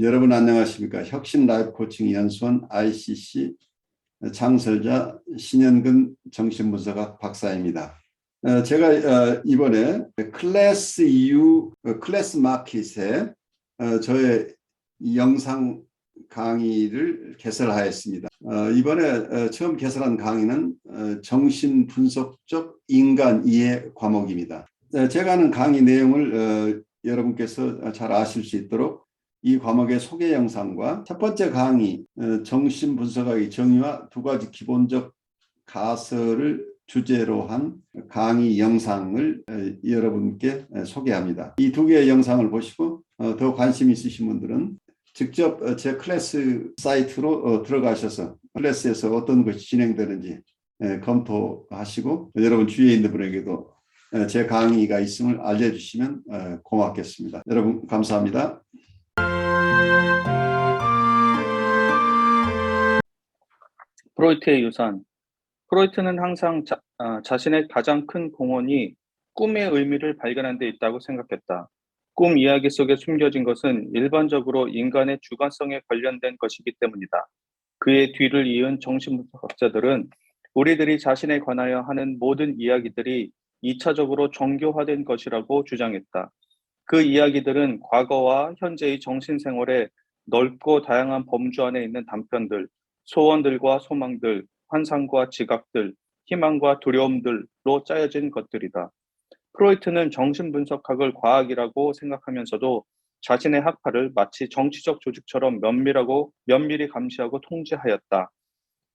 여러분 안녕하십니까? 혁신 라이프 코칭 연수원 ICC 창설자 신현근 정신분석학 박사입니다. 제가 이번에 클래스 EU 클래스 마켓에 저의 영상 강의를 개설하였습니다. 이번에 처음 개설한 강의는 정신분석적 인간 이해 과목입니다. 제가 하는 강의 내용을 여러분께서 잘 아실 수 있도록 이 과목의 소개 영상과 첫 번째 강의 정신분석학의 정의와 두 가지 기본적 가설을 주제로 한 강의 영상을 여러분께 소개합니다. 이 두 개의 영상을 보시고 더 관심 있으신 분들은 직접 제 클래스 사이트로 들어가셔서 클래스에서 어떤 것이 진행되는지 검토하시고 여러분 주위에 있는 분에게도 제 강의가 있음을 알려주시면 고맙겠습니다. 여러분 감사합니다. 프로이트의 유산. 프로이트는 항상 자신의 가장 큰 공헌이 꿈의 의미를 발견한 데 있다고 생각했다. 꿈 이야기 속에 숨겨진 것은 일반적으로 인간의 주관성에 관련된 것이기 때문이다. 그의 뒤를 이은 정신분석학자들은 우리들이 자신에 관하여 하는 모든 이야기들이 2차적으로 정교화된 것이라고 주장했다. 그 이야기들은 과거와 현재의 정신생활에 넓고 다양한 범주 안에 있는 단편들, 소원들과 소망들, 환상과 지각들, 희망과 두려움들로 짜여진 것들이다. 프로이트는 정신분석학을 과학이라고 생각하면서도 자신의 학파를 마치 정치적 조직처럼 면밀히 감시하고 통제하였다.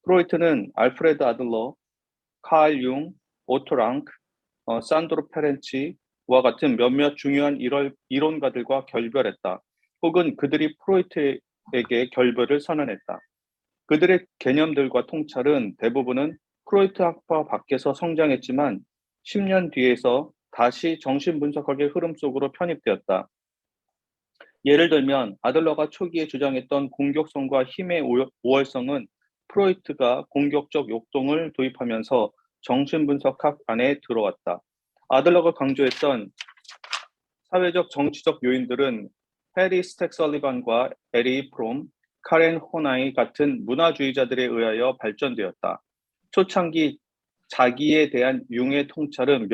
프로이트는 알프레드 아들러, 칼 융, 오토 랑크, 산드로 페렌치와 같은 몇몇 중요한 이론가들과 결별했다. 혹은 그들이 프로이트에게 결별을 선언했다. 그들의 개념들과 통찰은 대부분은 프로이트 학파 밖에서 성장했지만 10년 뒤에서 다시 정신분석학의 흐름 속으로 편입되었다. 예를 들면 아들러가 초기에 주장했던 공격성과 힘의 우월성은 프로이트가 공격적 욕동을 도입하면서 정신분석학 안에 들어왔다. 아들러가 강조했던 사회적 정치적 요인들은 해리 스택 설리반과 에리 프롬, 카렌 호나이 같은 문화주의자들에 의하여 발전되었다. 초창기 자기에 대한 융의 통찰은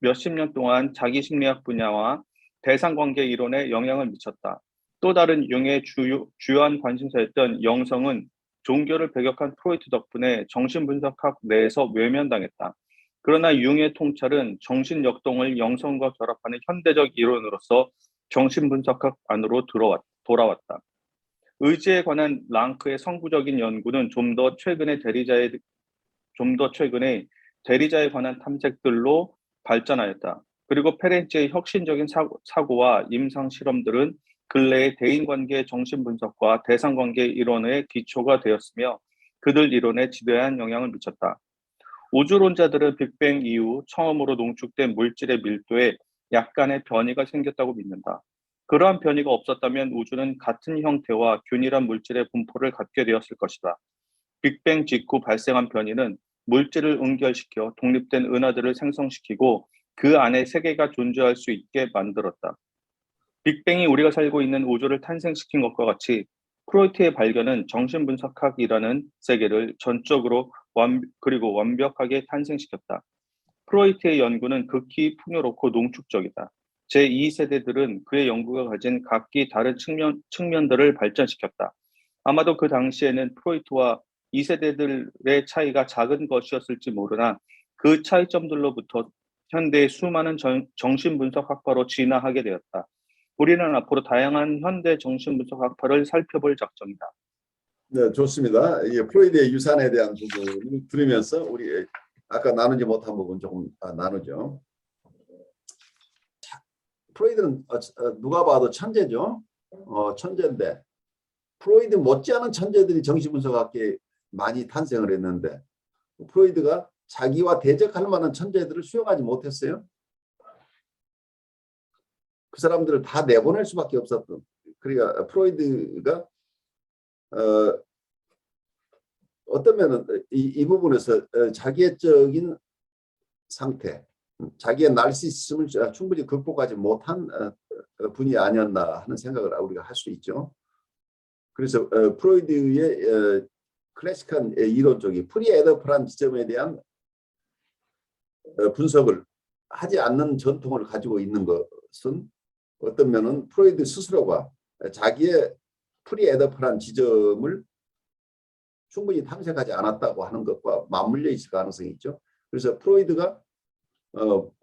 몇십 년 동안 자기심리학 분야와 대상관계 이론에 영향을 미쳤다. 또 다른 융의 주요한 관심사였던 영성은 종교를 배격한 프로이트 덕분에 정신분석학 내에서 외면당했다. 그러나 융의 통찰은 정신역동을 영성과 결합하는 현대적 이론으로서 정신분석학 안으로 돌아왔다. 의지에 관한 랑크의 성구적인 연구는 좀 더 최근에 대리자에 관한 탐색들로 발전하였다. 그리고 페렌치의 혁신적인 사고와 임상 실험들은 근래의 대인관계 정신분석과 대상관계 이론의 기초가 되었으며 그들 이론에 지대한 영향을 미쳤다. 우주론자들은 빅뱅 이후 처음으로 농축된 물질의 밀도에 약간의 변이가 생겼다고 믿는다. 그러한 변이가 없었다면 우주는 같은 형태와 균일한 물질의 분포를 갖게 되었을 것이다. 빅뱅 직후 발생한 변이는 물질을 응결시켜 독립된 은하들을 생성시키고 그 안에 세계가 존재할 수 있게 만들었다. 빅뱅이 우리가 살고 있는 우주를 탄생시킨 것과 같이 프로이트의 발견은 정신분석학이라는 세계를 전적으로 그리고 완벽하게 탄생시켰다. 프로이트의 연구는 극히 풍요롭고 농축적이다. 제2세대들은 그의 연구가 가진 각기 다른 측면들을 발전시켰다. 아마도 그 당시에는 프로이트와 2세대들의 차이가 작은 것이었을지 모르나 그 차이점들로부터 현대의 수많은 정신분석학파로 진화하게 되었다. 우리는 앞으로 다양한 현대 정신분석학파를 살펴볼 작정이다. 네, 좋습니다. 이 프로이드의 유산에 대한 부분을 들으면서 우리 아까 나누지 못한 부분 조금 나누죠. 프로이드는 누가 봐도 천재죠. 천재인데 프로이드 못지않은 천재들이 정신분석학계에 많이 탄생을 했는데 프로이드가 자기와 대적할 만한 천재들을 수용하지 못했어요. 그 사람들을 다 내보낼 수밖에 없었던. 그러니까 프로이드가 어떤 면은 이 부분에서 자기애적인 상태, 자기의 나르시시즘을 충분히 극복하지 못한 분이 아니었나 하는 생각을 우리가 할 수 있죠. 그래서 프로이드의 클래식한 이론 쪽이 프리에더프란 지점에 대한 분석을 하지 않는 전통을 가지고 있는 것은 어떤 면은 프로이드 스스로가 자기의 프리에더프란 지점을 충분히 탐색하지 않았다고 하는 것과 맞물려 있을 가능성이 있죠. 그래서 프로이드가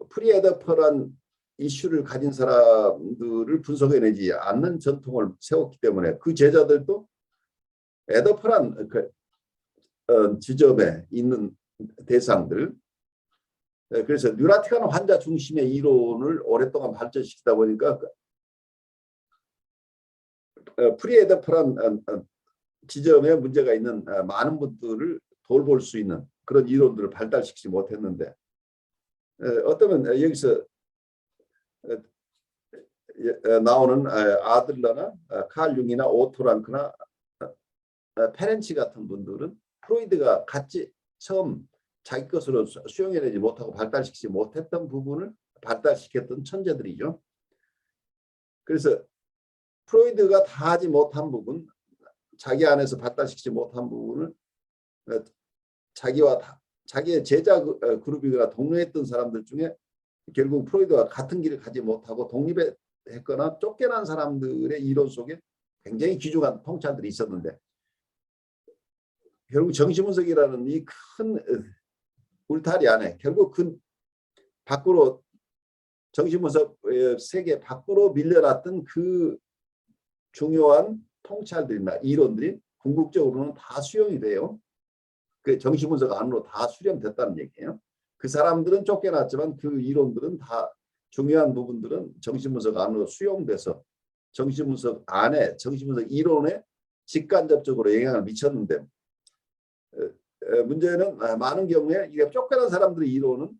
프리에더퍼란 이슈를 가진 사람들을 분석해내지 않는 전통을 세웠기 때문에 그 제자들도 에더퍼란 지점에 있는 대상들, 그래서 뉴라틱한 환자 중심의 이론을 오랫동안 발전시키다 보니까 프리에더퍼란 지점에 문제가 있는 많은 분들을 돌볼 수 있는 그런 이론들을 발달시키지 못했는데, 어쩌면 여기서 나오는 아들러나 칼 융이나 오토 랑크나 페렌치 같은 분들은 프로이드가 같이 처음 자기 것으로 수용해내지 못하고 발달시키지 못했던 부분을 발달시켰던 천재들이죠. 그래서 프로이드가 다 하지 못한 부분, 자기 안에서 발달시키지 못한 부분을 자기의 제자 그룹이거나 동료했던 사람들 중에 결국 프로이드와 같은 길을 가지 못하고 독립했거나 쫓겨난 사람들의 이론 속에 굉장히 귀중한 통찰들이 있었는데, 결국 정신분석이라는 이 큰 울타리 안에 결국 그 밖으로 정신분석 세계 밖으로 밀려났던 그 중요한 통찰들이나 이론들이 궁극적으로는 다 수용이 돼요. 그 정신분석 안으로 다 수렴됐다는 얘기예요. 그 사람들은 쫓겨났지만 그 이론들은 다 중요한 부분들은 정신분석 안으로 수용돼서 정신분석 안에 정신분석 이론에 직간접적으로 영향을 미쳤는데, 문제는 많은 경우에 이게 쫓겨난 사람들의 이론은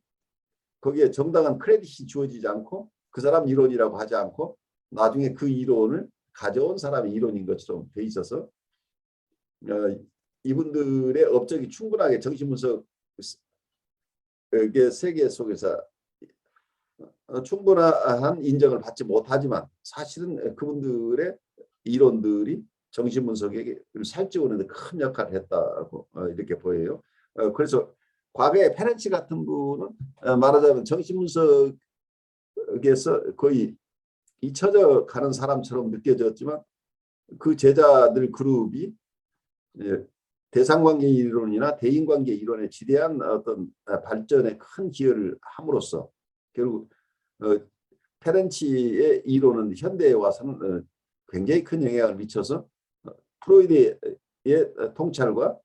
거기에 정당한 크레딧이 주어지지 않고 그 사람 이론이라고 하지 않고 나중에 그 이론을 가져온 사람의 이론인 것처럼 돼 있어서 이분들의 업적이 충분하게 정신분석의 세계 속에서 충분한 인정을 받지 못하지만 사실은 그분들의 이론들이 정신분석에 살찌 오는데 큰 역할을 했다고 이렇게 보여요. 그래서 과거에 페렌치 같은 분은 말하자면 정신분석에서 거의 잊혀져 가는 사람처럼 느껴졌지만 그 제자들 그룹이 대상관계 이론이나 대인관계 이론에 지대한 어떤 발전에 큰 기여를 함으로써 결국 페렌치의 이론은 현대에 와서는 굉장히 큰 영향을 미쳐서 프로이드의 통찰과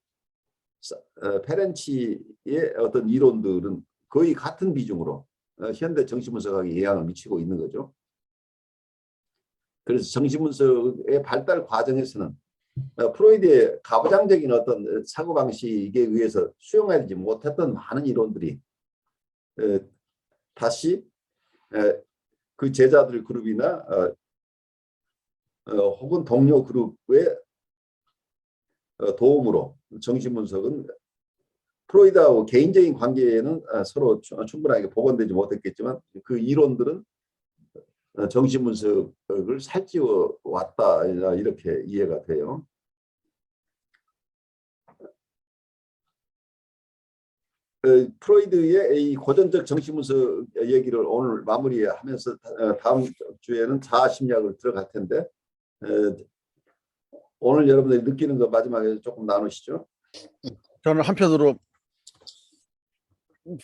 페렌치의 어떤 이론들은 거의 같은 비중으로 현대 정신분석학에 영향을 미치고 있는 거죠. 그래서 정신분석의 발달 과정에서는 프로이드의 가부장적인 어떤 사고방식에 의해서 수용하지 못했던 많은 이론들이 다시 그 제자들 그룹이나 혹은 동료 그룹의 도움으로 정신분석은 프로이드하고 개인적인 관계에는 서로 충분하게 복원되지 못했겠지만 그 이론들은 정신분석을 살찌워 왔다 이렇게 이해가 돼요. 프로이드의 이 고전적 정신분석 얘기를 오늘 마무리하면서 다음 주에는 자아심리학을 들어갈 텐데 오늘 여러분들이 느끼는 거 마지막에 조금 나누시죠. 저는 한편으로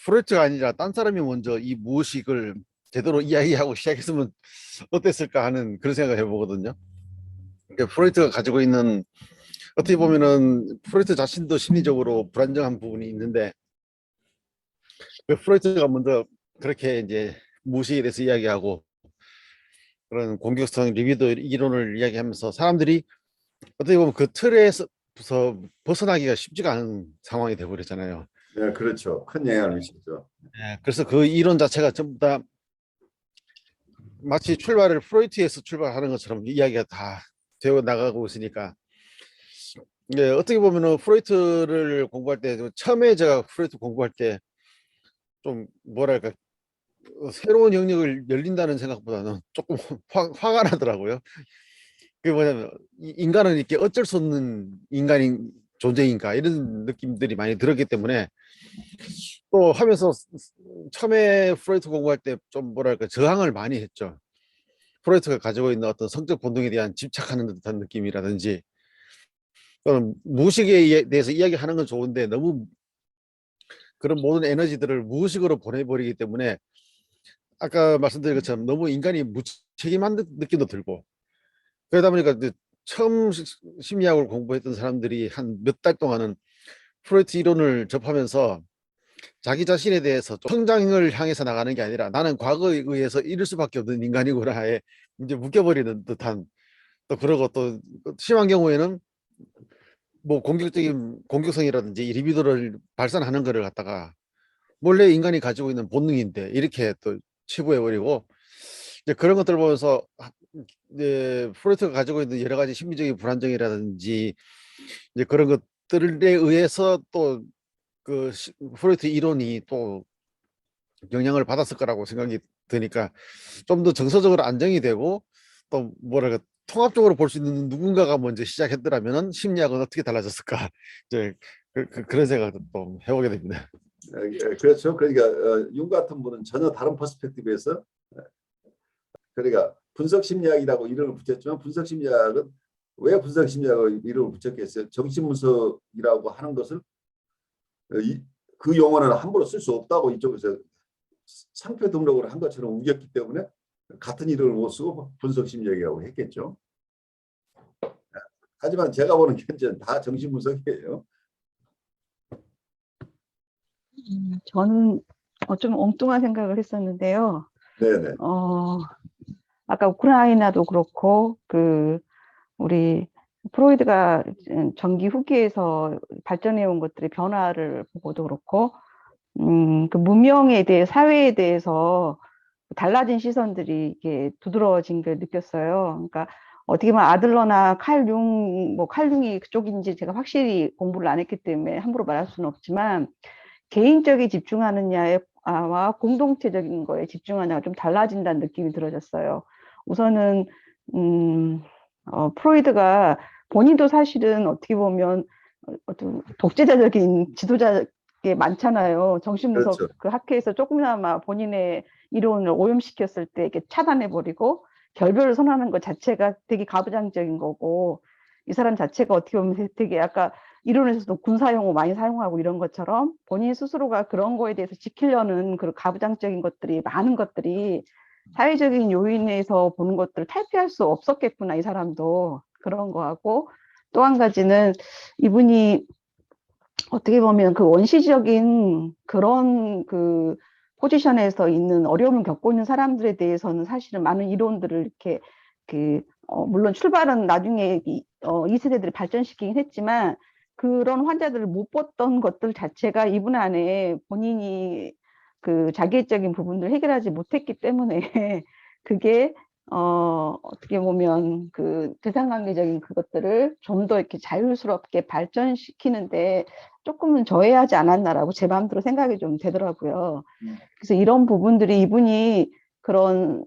프로이트가 아니라 딴 사람이 먼저 이 무의식을 제대로 이야기하고 시작했으면 어땠을까 하는 그런 생각을 해보거든요. 프로이트가 가지고 있는, 어떻게 보면은 프로이트 자신도 심리적으로 불안정한 부분이 있는데 프로이트가 먼저 그렇게 이제 무의식에 대해서 이야기하고 그런 공격성 리비도 이론을 이야기하면서 사람들이 어떻게 보면 그 틀에서 벗어나기가 쉽지가 않은 상황이 되어버렸잖아요. 네, 그렇죠. 큰 영향을 미쳤죠. 네, 그래서 그 이론 자체가 전부 다 마치 출발을 프로이트에서 출발하는 것처럼 이야기가 다 되어 나가고 있으니까, 네, 어떻게 보면은 프로이트를 공부할 때 처음에 제가 프로이트 공부할 때 좀 뭐랄까 새로운 영역을 열린다는 생각보다는 조금 화가 나더라고요. 그게 뭐냐면 인간은 이렇게 어쩔 수 없는 인간인 존재인가 이런 느낌들이 많이 들었기 때문에 또 하면서 처음에 프로이트 공부할 때 좀 뭐랄까 저항을 많이 했죠. 프로이트가 가지고 있는 어떤 성적 본능에 대한 집착하는 듯한 느낌이라든지 또는 무의식에 대해서 이야기하는 건 좋은데 너무 그런 모든 에너지들을 무의식으로 보내버리기 때문에 아까 말씀드린 것처럼 너무 인간이 무책임한 느낌도 들고 그러다 보니까 이제 처음 심리학을 공부했던 사람들이 한 몇 달 동안은 프로이트 이론을 접하면서 자기 자신에 대해서 좀 성장을 향해서 나가는 게 아니라 나는 과거에 의해서 이럴 수밖에 없는 인간이구나에 이제 묶여버리는 듯한 또 그러고 또 심한 경우에는 뭐 공격적인 공격성이라든지 리비도를 발산하는 거를 갖다가 원래 인간이 가지고 있는 본능인데 이렇게 또 치부해버리고 이제 그런 것들 보면서 이제 프로이트가 가지고 있는 여러 가지 심리적인 불안정이라든지 이제 그런 것들에 의해서 또 그 프로이트 이론이 또 영향을 받았을 거라고 생각이 드니까 좀 더 정서적으로 안정이 되고 또 뭐랄까 통합적으로 볼 수 있는 누군가가 먼저 시작했더라면은 심리학은 어떻게 달라졌을까 이제 그런 생각도 또 해보게 됩니다. 그렇죠. 그러니까 융 같은 분은 전혀 다른 퍼스펙티브에서 그러니까 분석 심리학이라고 이름을 붙였지만 분석 심리학은 왜 분석 심리학을 이름을 붙였겠어요? 정신 분석이라고 하는 것을 그 용어는 함부로 쓸 수 없다고 이쪽에서 상표 등록을 한 것처럼 우겼기 때문에 같은 이름을 못 쓰고 분석 심리학이라고 했겠죠. 하지만 제가 보는 견제는 다 정신 분석이에요. 저는 좀 엉뚱한 생각을 했었는데요. 네네. 아까 우크라이나도 그렇고 우리 프로이드가 전기 후기에서 발전해 온 것들의 변화를 보고도 그렇고 그 문명에 대해 사회에 대해서 달라진 시선들이 이게 두드러진 걸 느꼈어요. 그러니까 어떻게 보면 아들러나 칼융이 그쪽인지 제가 확실히 공부를 안 했기 때문에 함부로 말할 수는 없지만 개인적에 집중하느냐와 공동체적인 거에 집중하느냐가 좀 달라진다는 느낌이 들어졌어요. 우선은 프로이드가 본인도 사실은 어떻게 보면 어떤 독재자적인 지도자게 많잖아요. 정신분석 그렇죠. 그 학회에서 조금이나마 본인의 이론을 오염시켰을 때 이렇게 차단해버리고 결별을 선언하는 것 자체가 되게 가부장적인 거고 이 사람 자체가 어떻게 보면 되게 아까 이론에서도 군사용어 많이 사용하고 이런 것처럼 본인 스스로가 그런 거에 대해서 지키려는 그런 가부장적인 것들이 많은 것들이 사회적인 요인에서 보는 것들을 탈피할 수 없었겠구나 이 사람도 그런 거하고 또 한 가지는 이분이 어떻게 보면 그 원시적인 그런 그 포지션에서 있는 어려움을 겪고 있는 사람들에 대해서는 사실은 많은 이론들을 이렇게 물론 출발은 나중에 이 세대들이 발전시키긴 했지만 그런 환자들을 못 봤던 것들 자체가 이분 안에 본인이 그 자기애적인 부분들을 해결하지 못했기 때문에 그게 어떻게 보면 그 대상관계적인 그것들을 좀 더 이렇게 자율스럽게 발전시키는데 조금은 저해하지 않았나라고 제 마음대로 생각이 좀 되더라고요. 그래서 이런 부분들이 이분이 그런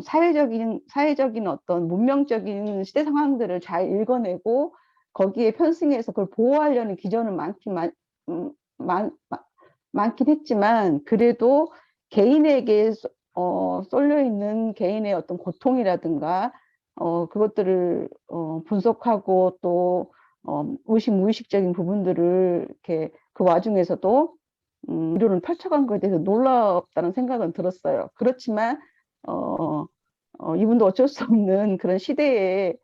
사회적인 어떤 문명적인 시대 상황들을 잘 읽어내고 거기에 편승해서 그걸 보호하려는 기전은 많긴 했지만 그래도 개인에게 쏠려 있는 개인의 어떤 고통이라든가 그것들을 분석하고 또 의식 무의식적인 부분들을 이렇게 그 와중에서도 이론을 펼쳐간 것에 대해서 놀랍다는 생각은 들었어요. 그렇지만 이분도 어쩔 수 없는 그런 시대의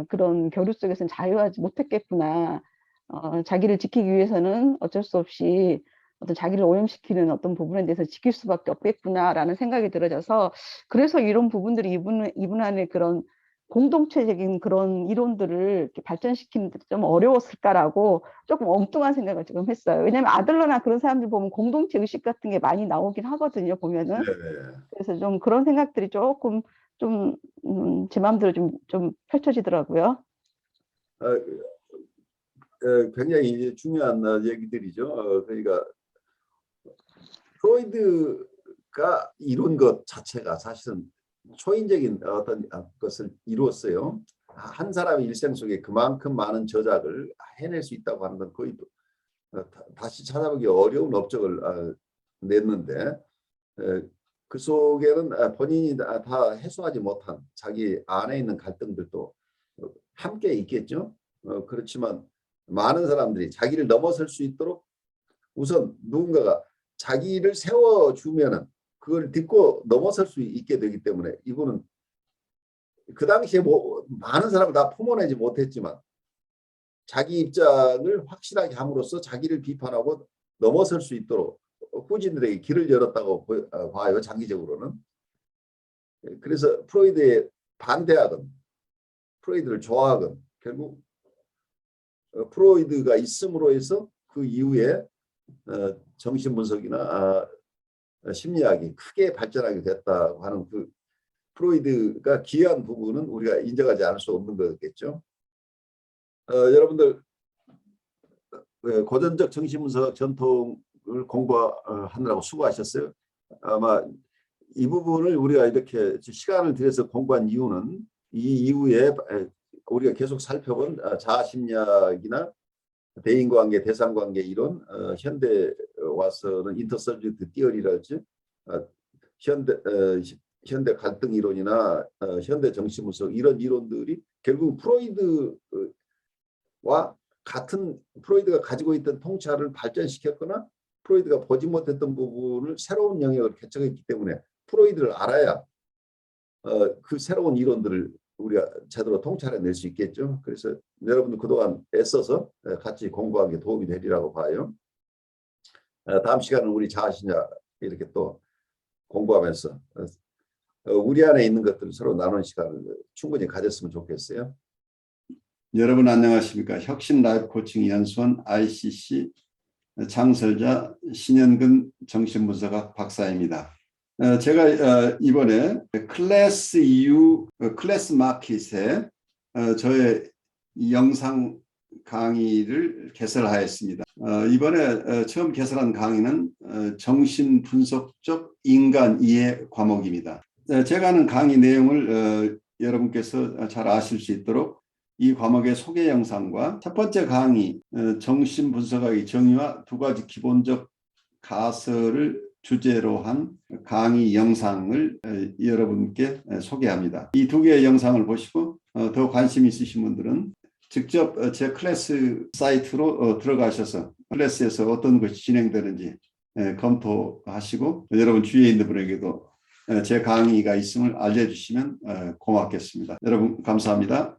그런 교류 속에서는 자유하지 못했겠구나. 자기를 지키기 위해서는 어쩔 수 없이 어떤 자기를 오염시키는 어떤 부분에 대해서 지킬 수밖에 없겠구나라는 생각이 들어져서 그래서 이런 부분들이 이분 안에 그런 공동체적인 그런 이론들을 이렇게 발전시키는 데 좀 어려웠을까라고 조금 엉뚱한 생각을 지금 했어요. 왜냐하면 아들러나 그런 사람들 보면 공동체 의식 같은 게 많이 나오긴 하거든요, 보면은. 네네. 그래서 좀 그런 생각들이 조금 좀 제 마음대로 좀 펼쳐지더라고요. 굉장히 중요한 얘기들이죠. 그러니까 프로이드 프로이드가 이룬 것 자체가 사실은 초인적인 어떤 것을 이루었어요. 한 사람의 일생 속에 그만큼 많은 저작을 해낼 수 있다고 하는 건 거의 다시 찾아보기 어려운 업적을 냈는데, 그 속에는 본인이 다 해소하지 못한 자기 안에 있는 갈등들도 함께 있겠죠. 그렇지만 많은 사람들이 자기를 넘어설 수 있도록 우선 누군가가 자기를 세워주면은 그걸 딛고 넘어설 수 있게 되기 때문에, 이분은 그 당시에 뭐 많은 사람을 다 품어내지 못했지만 자기 입장을 확실하게 함으로써 자기를 비판하고 넘어설 수 있도록 후진들에게 길을 열었다고 봐요, 장기적으로는. 그래서 프로이드에 반대하든 프로이드를 좋아하든 결국 프로이드가 있음으로 해서 그 이후에 정신분석이나 심리학이 크게 발전하게 됐다고 하는 그 프로이드가 기여한 부분은 우리가 인정하지 않을 수 없는 거겠죠. 여러분들 고전적 정신분석 전통을 공부하느라고 수고하셨어요. 아마 이 부분을 우리가 이렇게 시간을 들여서 공부한 이유는 이 이후에 우리가 계속 살펴본 자아심리학이나 대인관계, 대상관계 이론, 현대 와서는 인터서브젝트 티어리랄지, 현대 갈등 이론이나 현대 정신분석 이런 이론들이 결국 프로이드와 같은, 프로이드가 가지고 있던 통찰을 발전시켰거나 프로이드가 보지 못했던 부분을 새로운 영역을 개척했기 때문에 프로이드를 알아야 그 새로운 이론들을 우리가 제대로 통찰해낼 수 있겠죠. 그래서 여러분들 그동안 애써서 같이 공부한 게 도움이 되리라고 봐요. 다음 시간은 우리 자아심리학 이렇게 또 공부하면서 우리 안에 있는 것들을 서로 나누는 시간을 충분히 가졌으면 좋겠어요. 여러분 안녕하십니까. 혁신 라이프 코칭 연수원 ICC 창설자 신현근 정신분석학 박사입니다. 제가 이번에 클래스 EU 클래스 마켓에 저의 영상 강의를 개설하였습니다. 이번에 처음 개설한 강의는 정신분석적 인간 이해 과목입니다. 제가 하는 강의 내용을 여러분께서 잘 아실 수 있도록 이 과목의 소개 영상과 첫 번째 강의 정신분석학의 정의와 두 가지 기본적 가설을 주제로 한 강의 영상을 여러분께 소개합니다. 이 두 개의 영상을 보시고 더 관심 있으신 분들은 직접 제 클래스 사이트로 들어가셔서 클래스에서 어떤 것이 진행되는지 검토하시고 여러분 주위에 있는 분에게도 제 강의가 있음을 알려주시면 고맙겠습니다. 여러분 감사합니다.